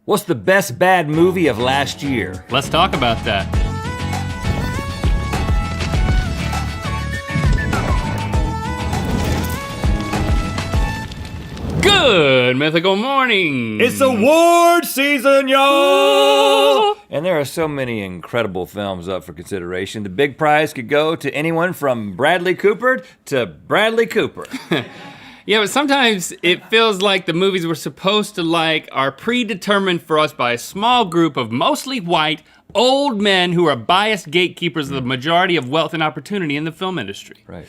What's the best bad movie of last year? Let's talk about that. Good mythical morning. It's award season, y'all! And there are so many incredible films up for consideration. The big prize could go to anyone from Bradley Cooper to Bradley Cooper. Yeah, but sometimes it feels like the movies we're supposed to like are predetermined for us by a small group of mostly white, old men who are biased gatekeepers of the majority of wealth and opportunity in the film industry. Right.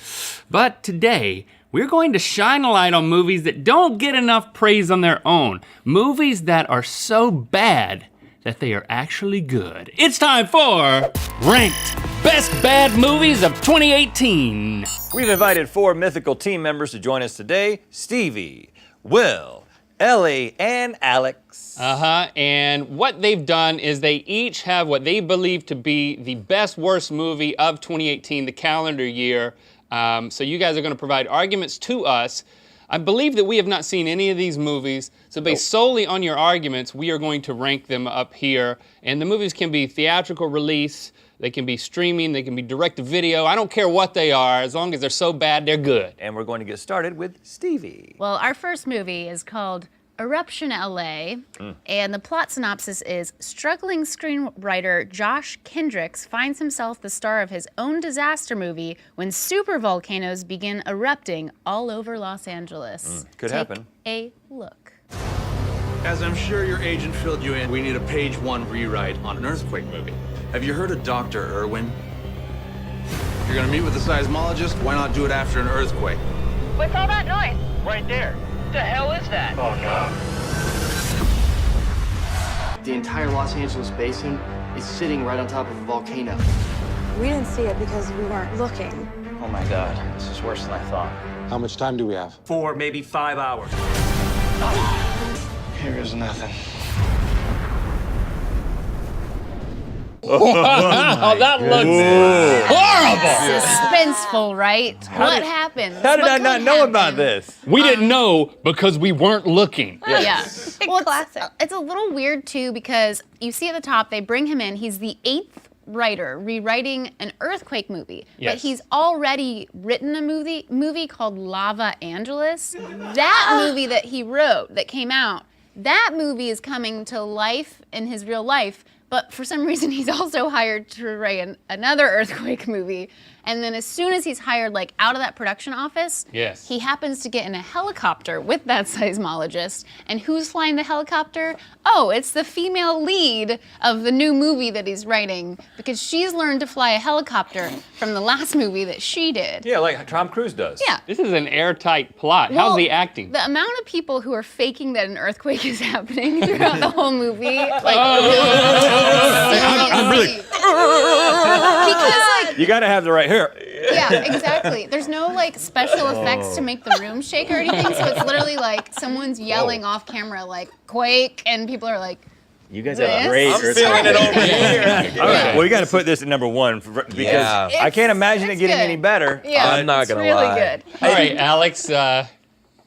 But today, we're going to shine a light on movies that don't get enough praise on their own. Movies that are so bad that they are actually good. It's time for Ranked Best Bad Movies of 2018. We've invited 4 mythical team members to join us today. Stevie, Will, Ellie, and Alex. And what they've done is they each have what they believe to be the best worst movie of 2018, the calendar year. So you guys are gonna provide arguments to us. I believe that we have not seen any of these movies, so based solely on your arguments, we are going to rank them up here. And the movies can be theatrical release, they can be streaming, they can be direct to video. I don't care what they are, as long as they're so bad, they're good. And we're going to get started with Stevie. Well, our first movie is called Eruption LA, and the plot synopsis is struggling screenwriter Josh Kendricks finds himself the star of his own disaster movie when super volcanoes begin erupting all over Los Angeles. Could happen. A look. As I'm sure your agent filled you in, we need a page 1 rewrite on an earthquake movie. Have you heard of Dr. Irwin? If you're gonna meet with a seismologist, why not do it after an earthquake? What's all that noise? Right there. What the hell is that? Oh no. The entire Los Angeles basin is sitting right on top of a volcano. We didn't see it because we weren't looking. Oh my god, this is worse than I thought. How much time do we have? 4, maybe 5 hours. Here is nothing. Oh, that looks horrible! Suspenseful, right? What happened? How did I not know about this? We didn't know because we weren't looking. Yeah. Well, Classic. it's a little weird too because you see at the top they bring him in. He's the 8th writer rewriting an earthquake movie, but Yes. he's already written a movie called Lava Angeles. That movie that he wrote that came out, that movie is coming to life in his real life. But for some reason, he's also hired to write another earthquake movie. And then as soon as he's hired, like, out of that production office, Yes. he happens to get in a helicopter with that seismologist. And who's flying the helicopter? Oh, it's the female lead of the new movie that he's writing, because she's learned to fly a helicopter from the last movie that she did. Yeah, like Tom Cruise does. Yeah. This is an airtight plot. Well, How's the acting? The amount of people who are faking that an earthquake is happening throughout the whole movie, like, I'm really. because, like, You gotta have the right hair. yeah, exactly. There's no like special effects to make the room shake or anything, so it's literally like someone's yelling off camera like quake, and people are like, You guys This? have a great. I'm feeling it over here. All right. Well, you got to put this at number 1 because Yeah. I can't imagine it It's getting good. any better. yeah, I'm not gonna it's really lie. good. All right, Alex,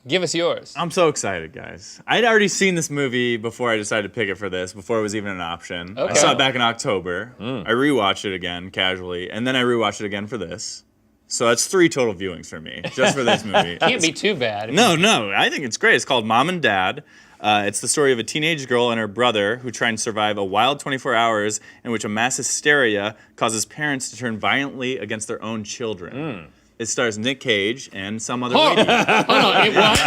give us yours. I'm so excited, guys. I'd already seen this movie before I decided to pick it for this, before it was even an option. I Okay. saw it back in October. I rewatched it again casually, and then I rewatched it again for this. So that's 3 total viewings for me, just for this movie. Can't be too bad. No, I think it's great. It's called Mom and Dad. It's the story of a teenage girl and her brother who try and survive a wild 24 hours in which a mass hysteria causes parents to turn violently against their own children. It stars Nick Cage and some other lady. Hold on, it what?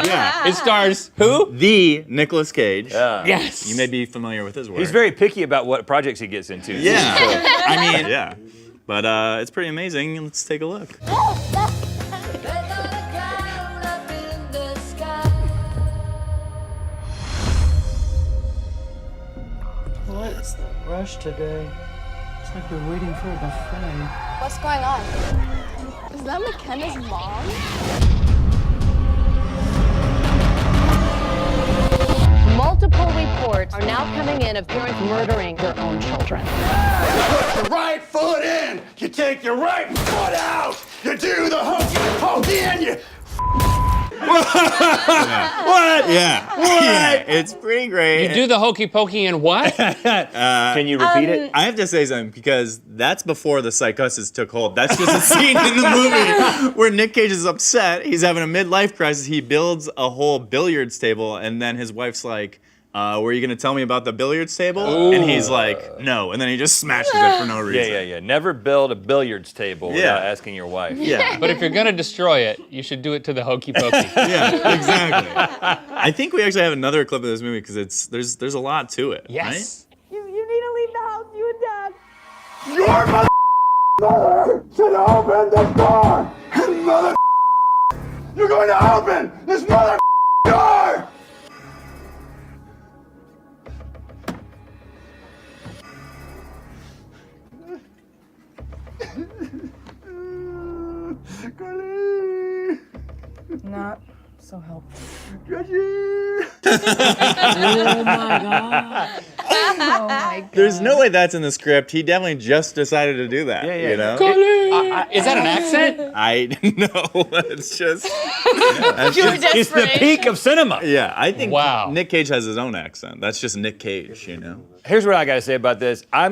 Yeah. It stars who? The Nicolas Cage. Yes. You may be familiar with his work. He's very picky about what projects he gets into. Yeah. I mean, yeah. But it's pretty amazing. Let's take a look. What is the rush today? It's like we're waiting for a buffet. What's going on? Is that McKenna's mom? Multiple reports are now coming in of parents murdering their own children. Put your right foot in, you take your right foot out, you do the hokey pokey and you What? Yeah, it's pretty great. You do the hokey pokey and what? Can you repeat it? I have to say something because that's before the psychosis took hold. That's just a scene in the movie where Nick Cage is upset. He's having a midlife crisis. He builds a whole billiards table, and then his wife's like, were you going to tell me about the billiards table? Ooh. And he's like, no. And then he just smashes it for no reason. Yeah. Never build a billiards table without asking your wife. Yeah. But if you're gonna destroy it, you should do it to the hokey pokey. Yeah, exactly. I think we actually have another clip of this movie because there's a lot to it. Yes. You need to leave the house, you and Dad. Your mother should open this door! And mother you're going to open this mother door! Not so helpful. Oh my God. Oh my God. There's no way that's in the script. He definitely just decided to do that. Yeah. You know? Is that an accent? I know. It's just. It's the peak of cinema. Yeah, I think Wow. Nick Cage has his own accent. That's just Nick Cage, you know? Here's what I got to say about this. I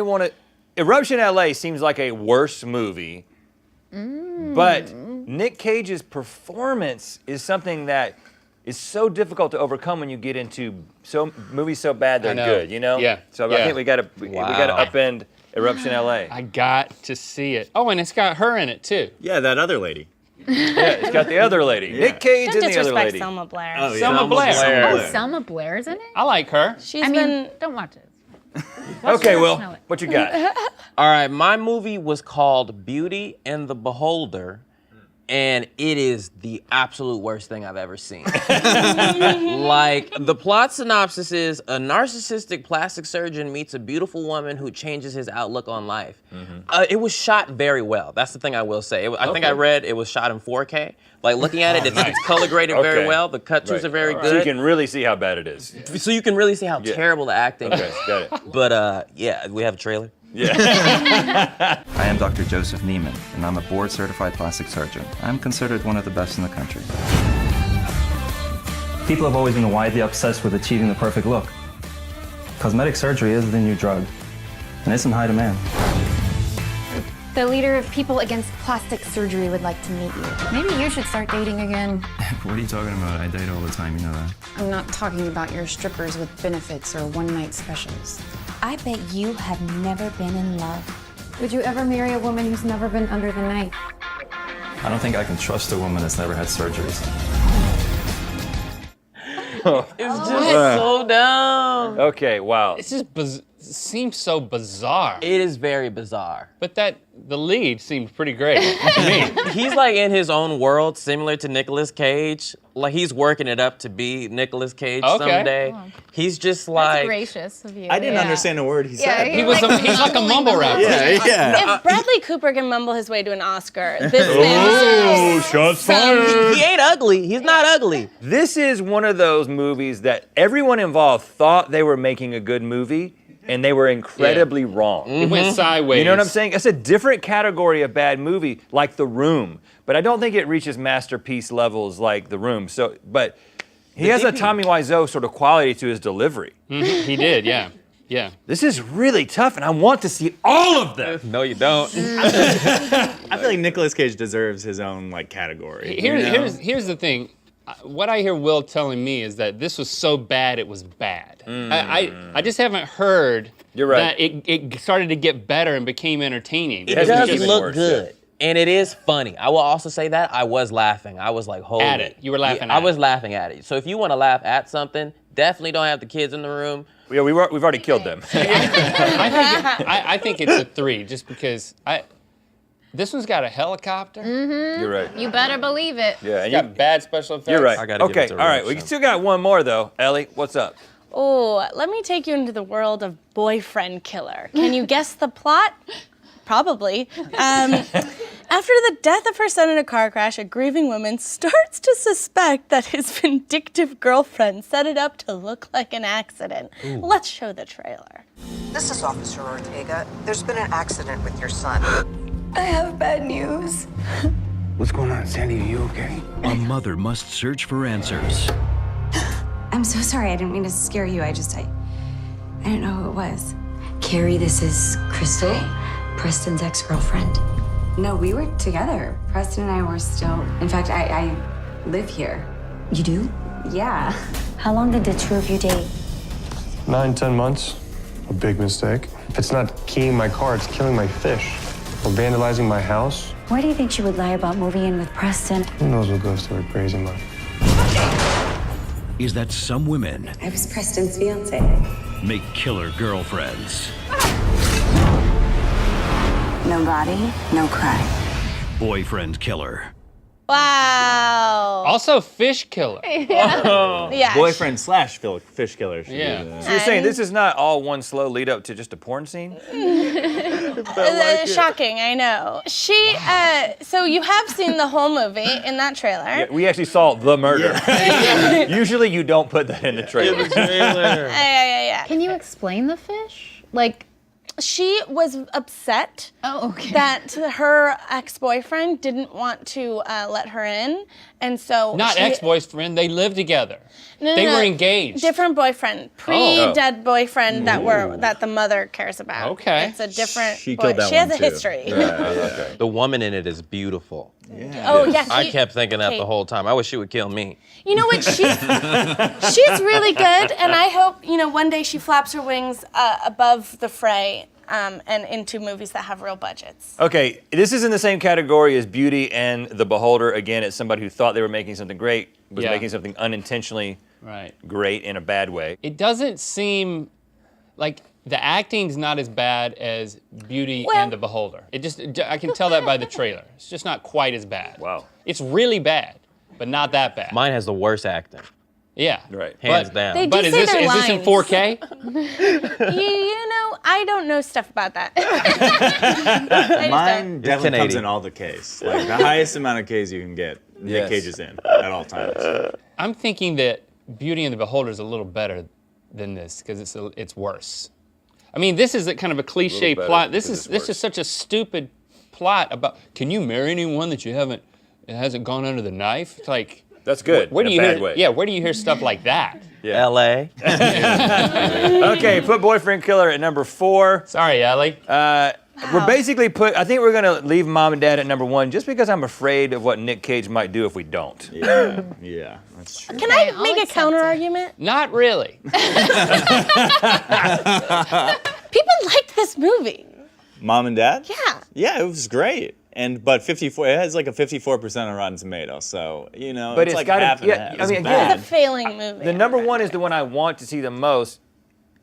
want to. Eruption LA seems like a worse movie, but Nick Cage's performance is something that is so difficult to overcome when you get into movies so bad they're know. good. You know? Yeah. So I Yeah. think we got to upend Eruption LA. I got to see it. Oh, and it's got her in it too. Yeah, that other lady. Yeah, it's got the other lady. Nick Cage Don't and the other disrespect lady. Selma Blair. Oh, yeah. Selma Blair. Oh, Selma Blair's in it? I like her. She's I mean, been. don't watch it. Okay, Will, what you got? All right, my movie was called Beauty and the Beholder, and it is the absolute worst thing I've ever seen. Like, the plot synopsis is a narcissistic plastic surgeon meets a beautiful woman who changes his outlook on life. It was shot very well. That's the thing I will say. I think I read it was shot in 4K. Like, looking at it, it's color graded very well. The cut-throughs are very good. So you can really see how bad it is. So you can really see how terrible the acting is. Got it. But, yeah, we have a trailer. I am Dr. Joseph Neiman, and I'm a board-certified plastic surgeon. I'm considered one of the best in the country. People have always been widely obsessed with achieving the perfect look. Cosmetic surgery is the new drug, and it's in high demand. The leader of People Against Plastic Surgery would like to meet you. Maybe you should start dating again. What are you talking about? I date all the time, you know that. I'm not talking about your strippers with benefits or one-night specials. I bet you have never been in love. Would you ever marry a woman who's never been under the knife? I don't think I can trust a woman that's never had surgeries. It's just so dumb. Okay, wow. It's just seems so bizarre. It is very bizarre. But the lead seems pretty great to me. He's like in his own world, similar to Nicolas Cage. Like he's working it up to be Nicolas Cage someday. Oh. He's just like. That's gracious of you. I didn't understand a word he said. He's like a mumble rapper. Yeah. If Bradley Cooper can mumble his way to an Oscar, this man deserves shots He ain't ugly. He's not ugly. This is one of those movies that everyone involved thought they were making a good movie, and they were incredibly wrong. It went sideways. You know what I'm saying? It's a different category of bad movie, like The Room, but I don't think it reaches masterpiece levels like The Room. So, but he has a Tommy Wiseau sort of quality to his delivery. He did, yeah. Yeah. This is really tough, and I want to see all of them. No, you don't. I feel like Nicolas Cage deserves his own like category. Here's the thing. What I hear Will telling me is that this was so bad it was bad. I just haven't heard that it started to get better and became entertaining. It does look good. And it is funny. I will also say that I was laughing. I was like, holy. At it. You were laughing I was laughing at it. So if you want to laugh at something, definitely don't have the kids in the room. Yeah, we've already killed them. I think it's a 3 just because this one's got a helicopter. You're right. You better believe it. Yeah, It's got bad special effects. You're right. I gotta give Okay, it to all right. Rich, We still got one more though. Ellie, what's up? Oh, let me take you into the world of Boyfriend Killer. Can you guess the plot? Probably. After the death of her son in a car crash, a grieving woman starts to suspect that his vindictive girlfriend set it up to look like an accident. Ooh. Let's show the trailer. This is Officer Ortega. There's been an accident with your son. I have bad news. What's going on, Sandy? Are you okay? A mother must search for answers. I'm so sorry. I didn't mean to scare you. I didn't know who it was. Carrie, this is Crystal, Preston's ex-girlfriend. No, we were together. Preston and I were still. In fact, I live here. You do? Yeah. How long did the two of you date? 9-10 months. A big mistake. If it's not keying my car, it's killing my fish. Or vandalizing my house. Why do you think she would lie about moving in with Preston? Who knows what goes through her crazy mind? Is that some women I was Preston's fiance. make killer girlfriends? No body, no crime. Boyfriend killer. Wow. Also, fish killer. Yeah. Boyfriend / fish killer. Yeah. So you're saying this is not all one slow lead up to just a porn scene? Shocking, I know. She, so you have seen the whole movie in that trailer. Yeah, we actually saw the murder. Usually you don't put that in the trailer. Yeah. Can you explain the fish? Like, she was upset that her ex-boyfriend didn't want to let her in, and so Not ex-boyfriend, they lived together. No, They were engaged. Different boyfriend, pre-dead boyfriend that the mother cares about. Okay. It's a different. She killed that She has one, a too. history. The woman in it is beautiful. Oh yeah. I kept thinking that the whole time. I wish she would kill me. You know what? She's really good, and I hope one day she flaps her wings above the fray and into movies that have real budgets. Okay, this is in the same category as Beauty and the Beholder. Again, it's somebody who thought they were making something great, was making something unintentionally great in a bad way. It doesn't seem like the acting's not as bad as Beauty and the Beholder. I can tell that by the trailer. It's just not quite as bad. Wow. It's really bad, but not that bad. Mine has the worst acting. Yeah. Right. Hands down. They do But say is their this in lines. 4K? I don't know stuff about that. Mine definitely comes 1080. in all the Ks. Like the highest amount of Ks you can get, Nick Cage is in at all times. I'm thinking that Beauty and the Beholder is a little better than this because it's worse. I mean, this is kind of a cliche plot. This is such a stupid plot about can you marry anyone that hasn't gone under the knife? It's like that's good. Where in do you a bad hear? way. Yeah, where do you hear stuff like that? Yeah. L.A. Okay, put Boyfriend Killer at number 4. Sorry, Ellie. We're basically I think we're gonna leave Mom and Dad at number 1 just because I'm afraid of what Nick Cage might do if we don't. Yeah, that's true. Can I make a counter argument? Not really. People liked this movie. Mom and Dad? Yeah. Yeah, it was great. But it has like a 54% on Rotten Tomatoes, so But it's like gotta, half and half. I mean, It's again, It's a failing movie. the number 1 is the one I want to see the most,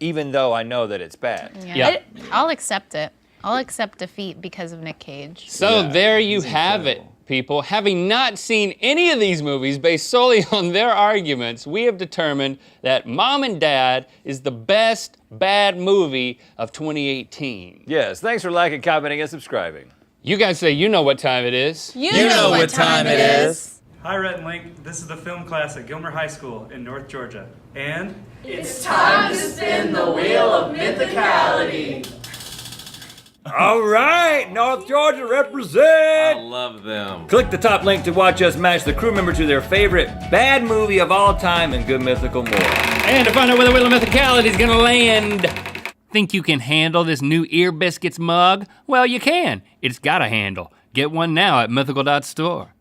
even though I know that it's bad. yeah. I'll accept it. I'll accept defeat because of Nick Cage. So there you have it, people. Having not seen any of these movies based solely on their arguments, we have determined that Mom and Dad is the best bad movie of 2018. Yes, thanks for liking, commenting, and subscribing. You guys say you know what time it is. You know what time it is. Hi, Rhett and Link. This is the film class at Gilmer High School in North Georgia. And It's time to spin the wheel of mythicality. All right, North Georgia represent. I love them. Click the top link to watch us match the crew member to their favorite bad movie of all time and Good Mythical more. And to find out where the Wheel of Mythicality is gonna land. Think you can handle this new Ear Biscuits mug? Well, you can. It's got a handle. Get one now at mythical.store.